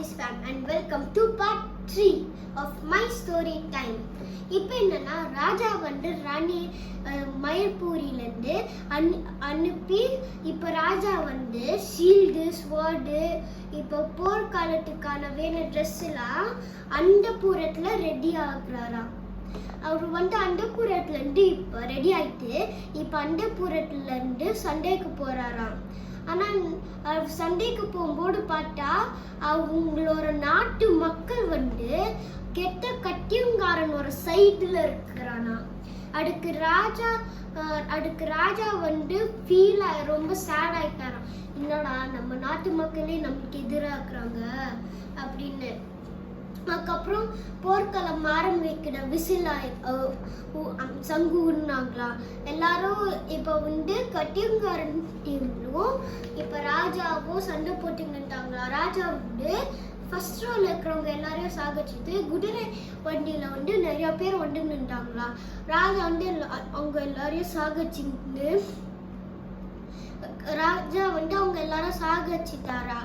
Happy's fam and welcome to part 3 of my story time. இப்போ என்னன்னா ராஜா வந்து ராணி மயில்பூரியிலேருந்து அனுப்பி இப்போ ராஜா வந்து ஷீல்டு ஸ்வர்டு இப்போ போர்க்காலத்துக்கான வேணும் ட்ரெஸ்ஸெல்லாம் அந்தப்புரத்தில் ரெடி ஆகுறாராம். அவர் வந்து அந்தப்புரத்துலேருந்து இப்போ ரெடி ஆகிட்டு இப்போ அந்தப்புரத்துலேருந்து சண்டைக்கு போகிறாராம். ஆனால் சண்டைக்கு போகும்போது பார்த்தா அவங்களோட நாட்டு மக்கள் வந்து கெட்ட கட்டியங்காரன் ஒரு சைடில் இருக்கிறானா. அதுக்கு ராஜா வந்து ரொம்ப சேட் ஆயிட்டாராம். என்னடா நம்ம நாட்டு மக்களே நமக்கு எதிராக இருக்கிறாங்க அப்படின்னு. அதுக்கப்புறம் போர்க்களம் ஆரம்பிக்கிற விசில் சங்குன்னாங்களா எல்லாரும் இப்போ வந்து கட்டியங்காரன் டீம்லும் இப்போ ராஜாவும் சண்டை போட்டுக்கிட்டாங்களா. ராஜா வந்து ஃபர்ஸ்ட் ரோல இருக்கிறவங்க எல்லாரையும் சாகச்சிட்டு குதிரை வண்டியில வந்து நிறைய பேர் வந்து நின்றாங்களா. ராஜா வந்து அவங்க எல்லாரையும் சாகச்சிட்டு ராஜா வந்து அவங்க எல்லாரும் சாகச்சிட்டாரா.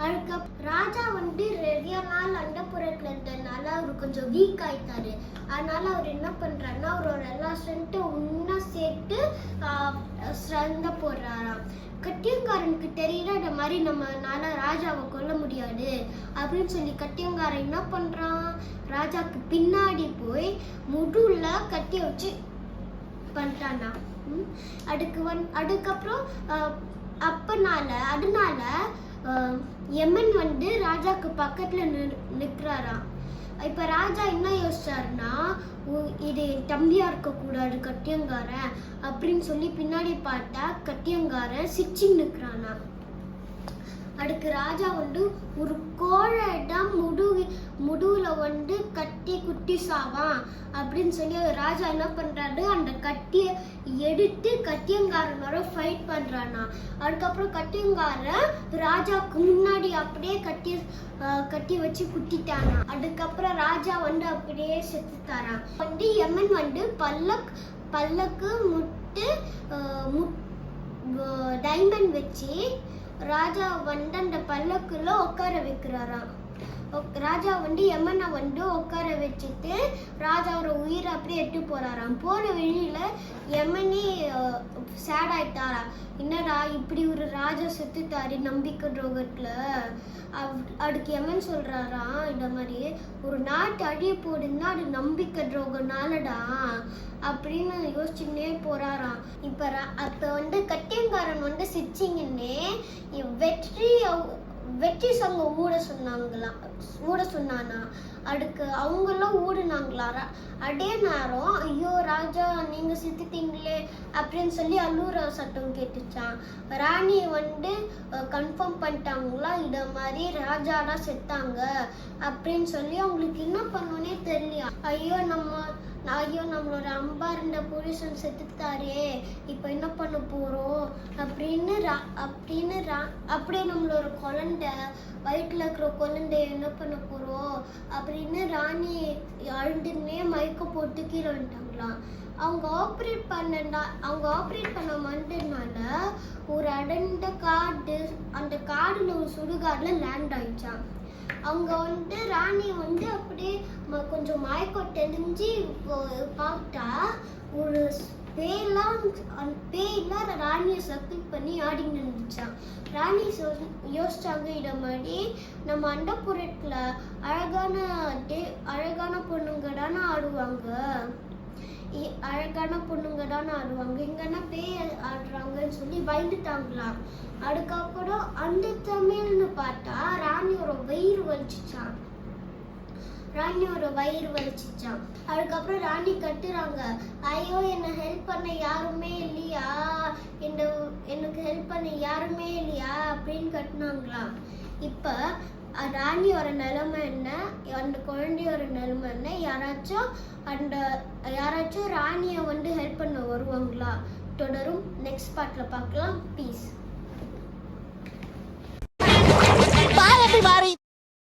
அதுக்கப்புறம் ராஜா வந்து நிறைய நாள் அந்தப்புரத்துல இருந்ததுனால அவர் கொஞ்சம் வீக் ஆயிட்டாரு. அதனால அவர் என்ன பண்றாருன்னா அவரோட எல்லா ஸ்ட்ரென்த்தும் ஒன்னா சேர்த்து சண்டை போடுறாராம். கட்டியங்காரனுக்கு தெரியல இந்த மாதிரி நம்மனால ராஜாவை கொல்ல முடியாது அப்படின்னு சொல்லி கட்டியங்காரன் என்ன பண்றான், ராஜாக்கு பின்னாடி போய் முதுகுல கட்டி வச்சு பண்றானா. அதுக்கப்புறம் அதனால யமன் வந்து ராஜாக்கு பக்கத்துல நிற்கிறாராம். இப்ப ராஜா என்ன யோசிச்சாருன்னா, இது தம்பியா இருக்க கூடாது கட்டியங்காரன் அப்படின்னு சொல்லி பின்னாடி பார்த்தா கட்டியங்காரன் சிரிச்சு நிற்கிறானா. அதுக்கு ராஜா வந்து ஒரு கோழைதான் முதுகுல வந்து கட்டி குட்டி சாவான் அப்படின்னு சொல்லி ராஜா என்ன பண்றாரு, அந்த கட்டியை எடுத்து கட்டியங்காரனோட ஃபைட் பண்றானா. அதுக்கப்புறம் கட்டியங்காரன் ராஜாக்கு முன்னாடி அப்படியே கட்டி வச்சு குத்திட்டானா. அதுக்கப்புறம் ராஜா வந்து அப்படியே செத்துட்டாரான். வந்து யமன் வந்து பல்லக்கு முட்டு டைமண்ட் வச்சு ராஜா வந்து அந்த பல்லக்குல உட்கார வைக்கிறாராம். ராஜா வந்து யமனை வந்து உட்கார வச்சுட்டு ராஜாவோட உயிரை அப்படியே எட்டு போறாராம். போற வழியில யமனே சேட் ஆயிட்டாரா. என்னடா இப்படி ஒரு ராஜா செத்துட்டாரு நம்பிக்கை துரோகத்துல. அதுக்கு யமன் சொல்றாராம், இந்த மாதிரி ஒரு நாட்டு அடிய போடுன்னா அது நம்பிக்கை துரோகனாலடா அப்படின்னு யோசிச்சுன்னே போறாராம். அப்ப வந்து கட்டியங்காரன் வந்து சிரிச்சிங்கன்னே வெற்றி சங்கம் ஊட சொன்னானா. அதுக்கு அவங்களும் ஊடுனாங்களா. அதே நேரம் ஐயோ ராஜா நீங்க செத்துட்டீங்களே அப்படின்னு சொல்லி அழுற சட்டம் கேட்டுச்சான். ராணி வந்து கன்ஃபார்ம் பண்ணிட்டாங்களா இத மாதிரி ராஜாடா செத்தாங்க அப்படின்னு சொல்லி அவங்களுக்கு என்ன பண்ணோன்னே தெரியலையா. ஐயோ நம்மளோட அம்பா இருந்த புருஷன் செத்துட்டாரே இப்ப என்ன பண்ண போறோம் அப்படின்னு அப்படியே நம்மளோட குழந்தை வயிற்றுல இருக்கிற குழந்தைய என்ன பண்ண போறோம் அப்படின்னு ராணி அழுதுன்னே மயக்க போட்டு கீழே வந்துட்டாங்களாம். அவங்க ஆப்ரேட் பண்ண மண்டனால ஒரு அடர்ந்த காடு, அந்த காடுல ஒரு சுடுகாடுல லேண்ட் ஆயிடுச்சான். அவங்க வந்து ராணி வந்து அப்படியே கொஞ்சம் மயக்கம் தெளிஞ்சு பார்த்தா ஒரு பேய்லாம் ராணியை சக்திக் பண்ணி ஆடின்னு இருந்துச்சான். ராணி யோசிச்சாங்க, இத மாதிரி நம்ம அண்டப்புரத்துல அழகான பொண்ணுங்க தானே ஆடுவாங்க, இங்கன்னா பேய் ஆடுறாங்கன்னு சொல்லி பயந்துட்டாங்களாம். அதுக்கப்புறம் அந்த தமிழ்னு பார்த்தா ராணியோட வயிறு வலிச்சிச்சான். அதுக்கப்புறம் ராணி கட்டுறாங்க, ஐயோ என்ன ஹெல்ப் பண்ண யாருமே இல்லையா, எனக்கு ஹெல்ப் பண்ண யாருமே இல்லையா அப்படின்னு கட்டுனாங்களாம். இப்ப ராணியோட நிலைமை என்ன, அந்த குழந்தையோட நிலைமை என்ன, யாராச்சும் ராணியை வந்து ஹெல்ப் பண்ண வருவாங்களா? தொடரும் நெக்ஸ்ட் பார்ட்ல பார்க்கலாம். பீஸ். Bye everybody.